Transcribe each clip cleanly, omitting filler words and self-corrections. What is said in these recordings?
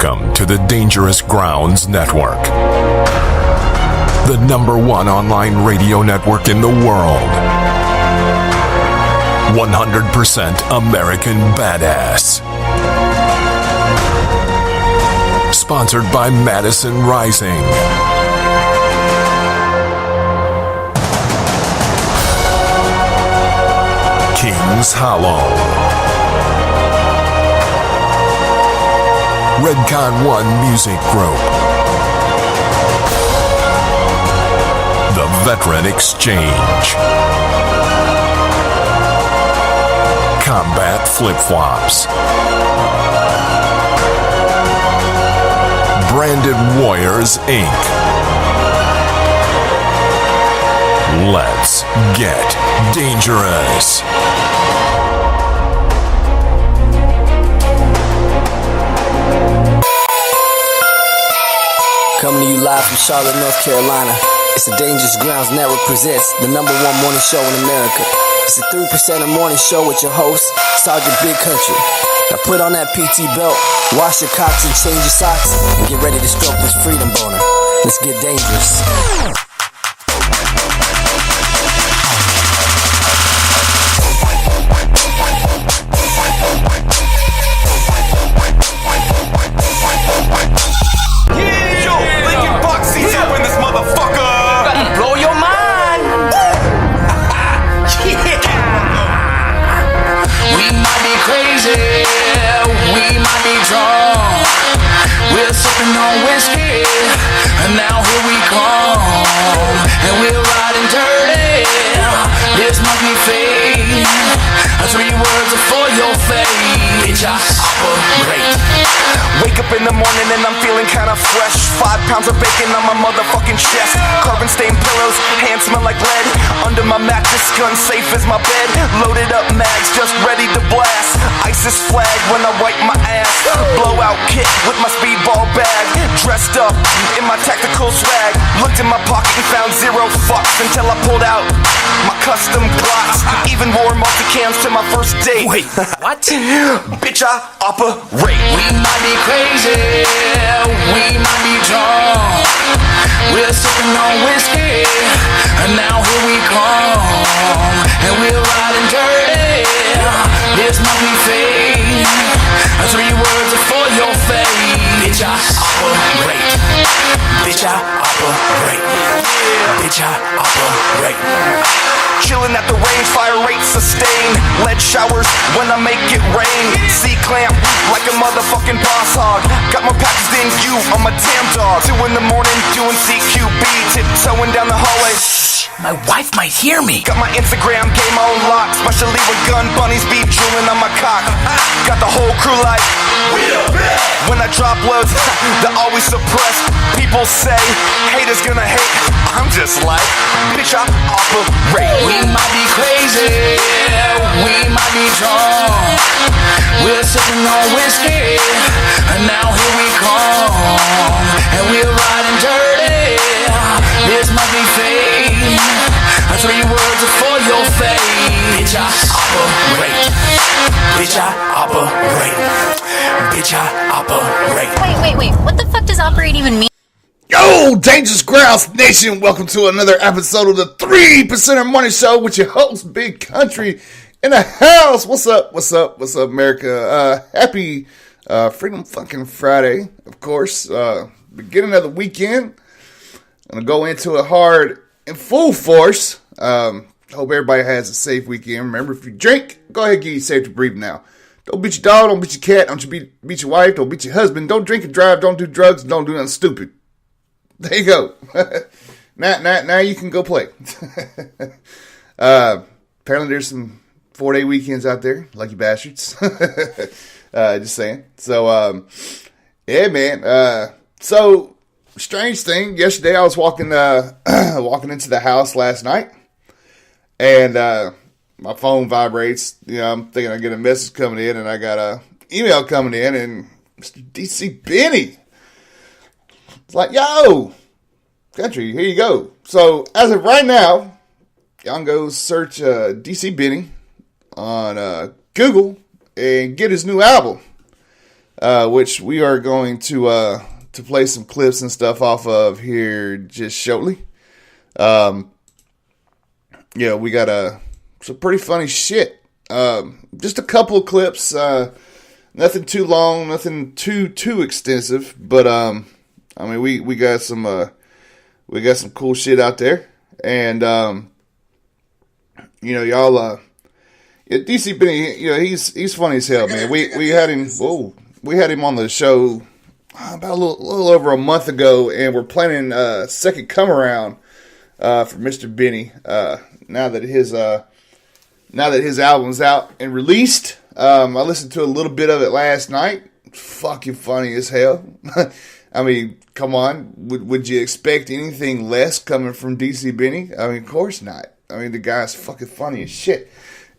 Welcome to the Dangerous Grounds Network, the #1 online radio network in the world. 100% American Badass. Sponsored by Madison Rising. Kings Hollow. Redcon One Music Group. The Veteran Exchange. Combat Flip-Flops. Branded Warriors, Inc. Let's get dangerous. Coming to you live from Charlotte, North Carolina. It's the Dangerous Grounds Network presents the #1 morning show in America. It's the 3% morning show with your host, Sergeant Big Country. Now put on that PT belt, wash your cocks and change your socks, and get ready to stroke this freedom boner. Let's get dangerous. On whiskey, and now here we come, and we're riding dirty. This must be fate. 3 words are for your fate. Bitch, I operate. Wake up in the morning and I'm feeling kinda fresh. 5 pounds of bacon on my motherfucking chest. Carbon stained pillows, hands smell like lead. Under my mattress, gun safe as my bed. Loaded up mags, just ready to blast. ISIS flag when I wipe my ass. Blowout kit with my speedball bag. Dressed up in my tactical swag. Looked in my pocket and found 0 fucks until I pulled out my custom Glocks. Even wore multicams to my first date. Wait, what? Bitch, I operate. We might be crazy, we might be drunk. We're sipping on whiskey, and now here we come, and we're riding dirty. This must be fate. 3 words are for your fate. Bitch, I operate. Bitch, I operate. Bitch, I operate. Chillin' at the range, fire rate sustained. Lead showers when I make it rain. C-clamp like a motherfucking boss hog. Got more patches than you on my damn dog. 2 in the morning doing CQB, tiptoeing down the hallway. My wife might hear me. Got my Instagram game on lock, especially when gun bunnies be drooling on my cock. Got the whole crew like, when I drop loads, they're always suppressed. People say, haters gonna hate. I'm just like, bitch, I operate. We might be crazy, we might be drunk. We're sipping on whiskey, and now here we come, and we're riding dirty. This might be fate. 3 words are for your fate. Bitch, I operate. Bitch, I operate. Bitch, I operate. Wait. What the fuck does operate even mean? Yo, Dangerous Grounds Nation, welcome to another episode of the 3% Morning Show with your host, Big Country, in the house. What's up, America? Happy Freedom fucking Friday, of course. Beginning of the weekend. I'm going to go into it hard in full force. Hope everybody has a safe weekend. Remember, if you drink, go ahead and get you safe to breathe now. Don't beat your dog, don't beat your cat, don't you beat your wife, don't beat your husband, don't drink and drive, don't do drugs, don't do nothing stupid. There you go. now you can go play. Apparently there's some 4-day weekends out there, lucky bastards. Just saying. So, yeah, man. So, strange thing. Yesterday I was walking into the house last night, and my phone vibrates. You know, I'm thinking I get a message coming in, and I got a email coming in, and Mr. DC Benny. It's like, yo, Country, here you go. So, as of right now, y'all can go search DC Benny on Google and get his new album. which we are going to play some clips and stuff off of here just shortly. We got some pretty funny shit. Just a couple of clips, nothing too long, nothing too extensive, but we got some cool shit out there, and y'all, DC Benny, he's funny as hell, man. We had him on the show about a little over a month ago, and we're planning a second come around for Mr. Benny. Now that his album's out and released, I listened to a little bit of it last night. Fucking funny as hell. I mean, come on, would you expect anything less coming from DC Benny? I mean, of course not. I mean, the guy's fucking funny as shit,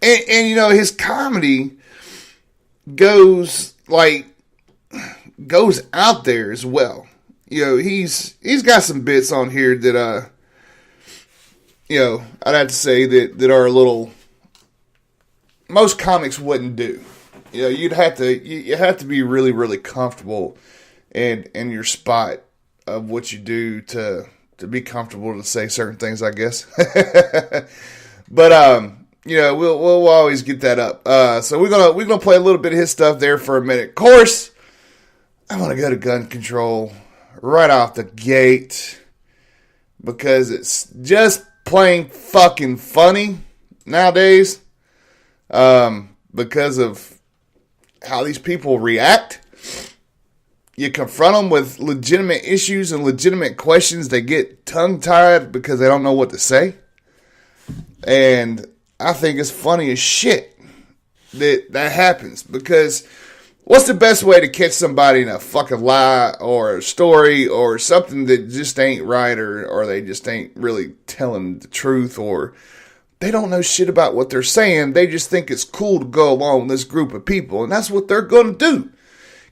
and his comedy goes out there as well. He's got some bits on here that I'd have to say that are a little, most comics wouldn't do. You have to be really, really comfortable in your spot of what you do to be comfortable to say certain things, I guess. But we'll always get that up. So we're gonna play a little bit of his stuff there for a minute. Of course, I want to go to gun control right off the gate because it's just plain fucking funny nowadays, because of how these people react. You confront them with legitimate issues and legitimate questions, they get tongue-tied because they don't know what to say. And I think it's funny as shit that happens, because what's the best way to catch somebody in a fucking lie or a story or something that just ain't right, or they just ain't really telling the truth, or they don't know shit about what they're saying. They just think it's cool to go along with this group of people, and that's what they're going to do.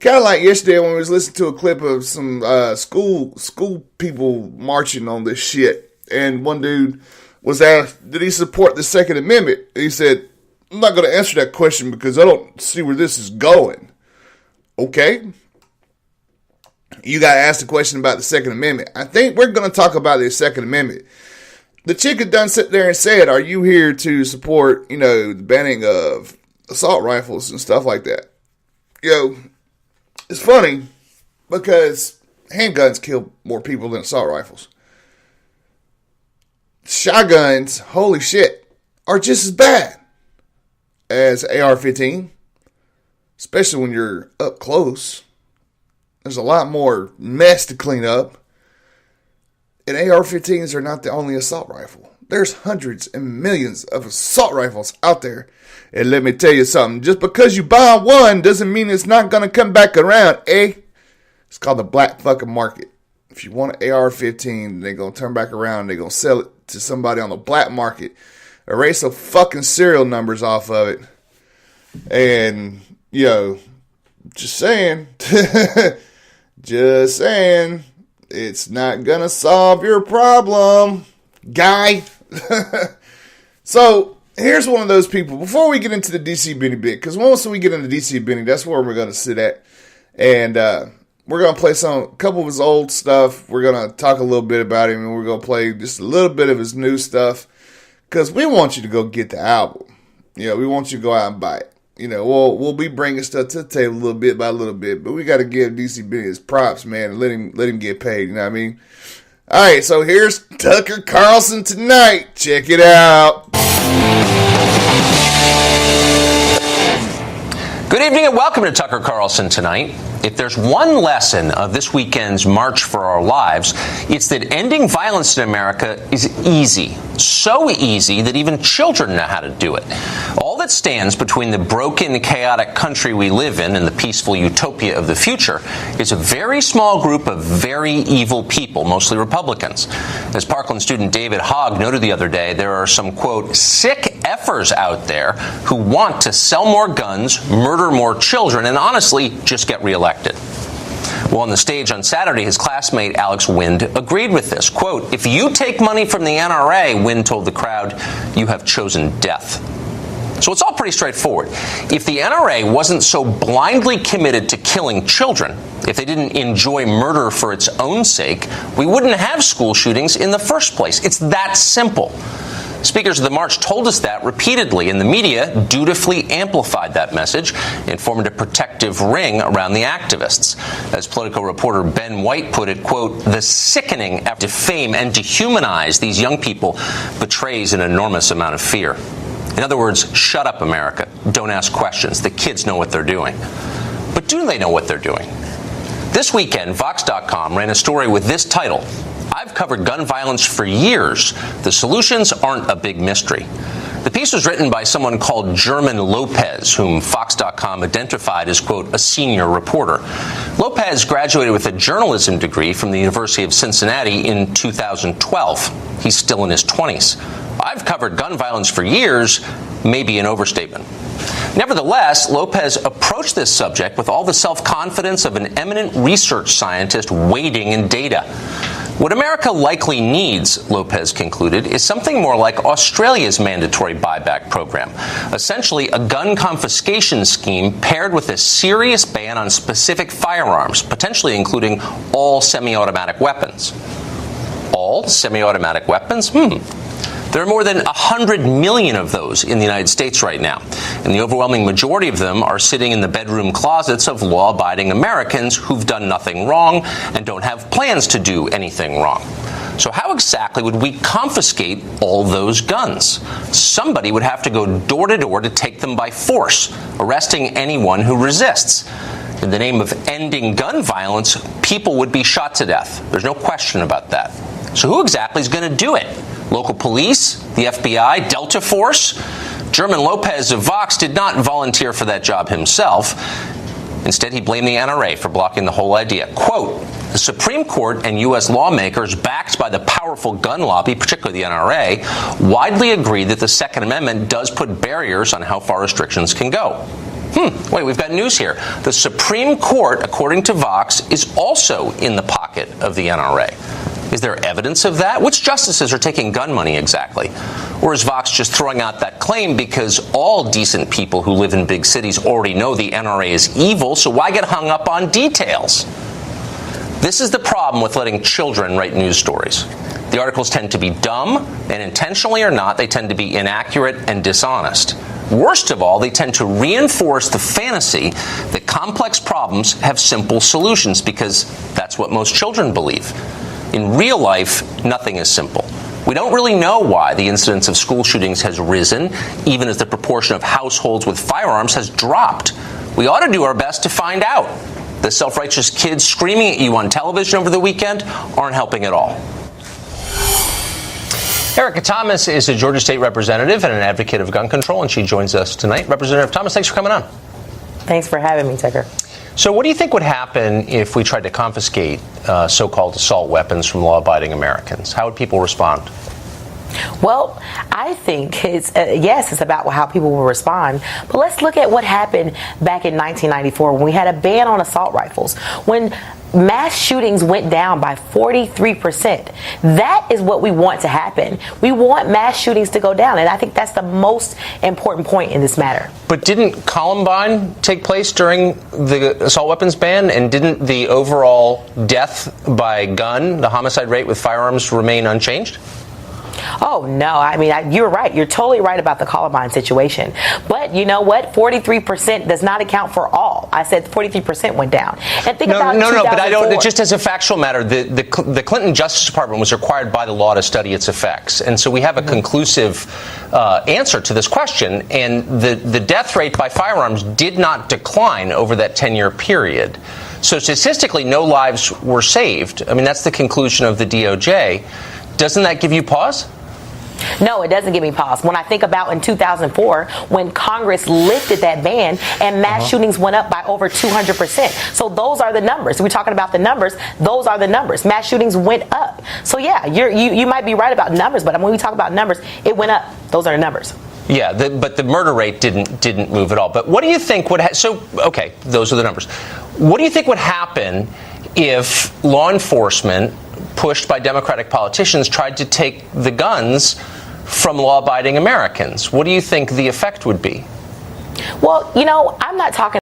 Kind of like yesterday when we was listening to a clip of some school people marching on this shit, and one dude was asked, did he support the Second Amendment? He said, I'm not going to answer that question because I don't see where this is going. Okay. You got to ask the question about the Second Amendment. I think we're going to talk about the Second Amendment. The chick had done sit there and said, are you here to support, the banning of assault rifles and stuff like that? It's funny because handguns kill more people than assault rifles. Shotguns, holy shit, are just as bad as AR-15, especially when you're up close. There's a lot more mess to clean up. And AR-15s are not the only assault rifle. There's hundreds and millions of assault rifles out there. And let me tell you something. Just because you buy one doesn't mean it's not going to come back around, eh? It's called the black fucking market. If you want an AR-15, they're going to turn back around. They're going to sell it to somebody on the black market. Erase the fucking serial numbers off of it. And, just saying. Just saying. It's not going to solve your problem, guy. So, here's one of those people. Before we get into the DC Benny bit, because once we get into DC Benny, that's where we're going to sit at. And we're going to play a couple of his old stuff. We're going to talk a little bit about him, and we're going to play just a little bit of his new stuff. Because we want you to go get the album. We want you to go out and buy it. We'll be bringing stuff to the table a little bit by little bit, but we got to give DC Benny his props, man, and let him get paid. You know what I mean? All right, so here's Tucker Carlson tonight. Check it out. Good evening and welcome to Tucker Carlson Tonight. If there's one lesson of this weekend's March for Our Lives, it's that ending violence in America is easy. So easy that even children know how to do it. All that stands between the broken, chaotic country we live in and the peaceful utopia of the future is a very small group of very evil people, mostly Republicans. As Parkland student David Hogg noted the other day, there are some, quote, sick effers out there who want to sell more guns, murder more children, and honestly, just get reelected. Well, on the stage on Saturday, his classmate Alex Wind agreed with this. Quote, if you take money from the NRA, Wind told the crowd, you have chosen death. So it's all pretty straightforward. If the NRA wasn't so blindly committed to killing children, if they didn't enjoy murder for its own sake, we wouldn't have school shootings in the first place. It's that simple. Speakers of the march told us that repeatedly, and the media dutifully amplified that message and formed a protective ring around the activists. As Politico reporter Ben White put it, quote, the sickening effort to defame and dehumanize these young people betrays an enormous amount of fear. In other words, shut up, America. Don't ask questions. The kids know what they're doing. But do they know what they're doing? This weekend, Vox.com ran a story with this title: I've covered gun violence for years. The solutions aren't a big mystery. The piece was written by someone called German Lopez, whom Fox.com identified as, quote, a senior reporter. Lopez graduated with a journalism degree from the University of Cincinnati in 2012. He's still in his 20s. I've covered gun violence for years, may be an overstatement. Nevertheless, Lopez approached this subject with all the self-confidence of an eminent research scientist wading in data. What America likely needs, Lopez concluded, is something more like Australia's mandatory buyback program, essentially a gun confiscation scheme paired with a serious ban on specific firearms, potentially including all semi-automatic weapons. All semi-automatic weapons? There are more than 100 million of those in the United States right now, and the overwhelming majority of them are sitting in the bedroom closets of law-abiding Americans who've done nothing wrong and don't have plans to do anything wrong. So how exactly would we confiscate all those guns? Somebody would have to go door to door to take them by force, arresting anyone who resists. In the name of ending gun violence, people would be shot to death. There's no question about that. So who exactly is going to do it? Local police, the FBI, Delta Force? German Lopez of Vox did not volunteer for that job himself. Instead, he blamed the NRA for blocking the whole idea. Quote, the Supreme Court and U.S. lawmakers backed by the powerful gun lobby, particularly the NRA, widely agree that the Second Amendment does put barriers on how far restrictions can go. Wait, we've got news here. The Supreme Court, according to Vox, is also in the pocket of the NRA. Is there evidence of that? Which justices are taking gun money exactly? Or is Vox just throwing out that claim because all decent people who live in big cities already know the NRA is evil, so why get hung up on details? This is the problem with letting children write news stories. The articles tend to be dumb, and intentionally or not, they tend to be inaccurate and dishonest. Worst of all, they tend to reinforce the fantasy that complex problems have simple solutions because that's what most children believe. In real life, nothing is simple. We don't really know why the incidence of school shootings has risen, even as the proportion of households with firearms has dropped. We ought to do our best to find out. The self-righteous kids screaming at you on television over the weekend aren't helping at all. Erica Thomas is a Georgia State representative and an advocate of gun control, and she joins us tonight. Representative Thomas, thanks for coming on. Thanks for having me, Tucker. So what do you think would happen if we tried to confiscate so-called assault weapons from law-abiding Americans? How would people respond? Well, I think it's about how people will respond. But let's look at what happened back in 1994 when we had a ban on assault rifles. When mass shootings went down by 43%. That is what we want to happen. We want mass shootings to go down, and I think that's the most important point in this matter. But didn't Columbine take place during the assault weapons ban, and didn't the overall death by gun, the homicide rate with firearms, remain unchanged? Oh, no. I mean, you're right. You're totally right about the Columbine situation. But you know what? 43% does not account for all. I said 43% went down. And think about No, but I don't. Just as a factual matter, the Clinton Justice Department was required by the law to study its effects. And so we have a conclusive answer to this question. And the death rate by firearms did not decline over that 10-year period. So statistically, no lives were saved. I mean, that's the conclusion of the DOJ. Doesn't that give you pause? No, it doesn't give me pause. When I think about in 2004, when Congress lifted that ban and mass shootings went up by over 200%. So those are the numbers. We're talking about the numbers. Those are the numbers. Mass shootings went up. So yeah, you might be right about numbers, but when we talk about numbers, it went up. Those are the numbers. Yeah, but the murder rate didn't move at all. But what do you think would those are the numbers. What do you think would happen if law enforcement, pushed by Democratic politicians, tried to take the guns from law-abiding Americans. What do you think the effect would be? Well, I'm not talking